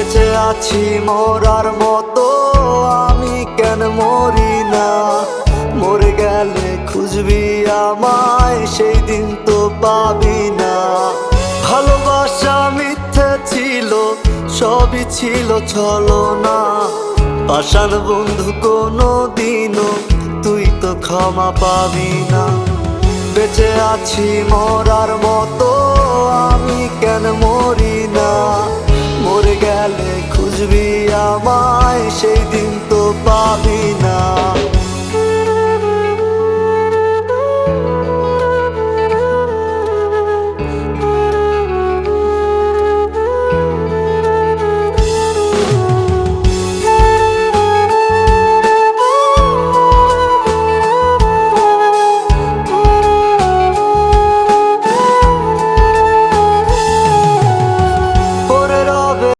বেঁচে আছি মরার মতো, আমি কেন মরি না? মরে গেলে খুঁজবি আমায়, সেই দিন তো পাবি না। ভালোবাসা মিথ্যে ছিল, সবই ছিল ছলনা। পাষাণ বন্ধু কোনো দিনও তুই তো ক্ষমা পাবি না। বেঁচে আছি মরার মতো, আমি কেন মরি না? মরে গেলে খুঁজবি আমায়, সেই দিন তো পাবি না।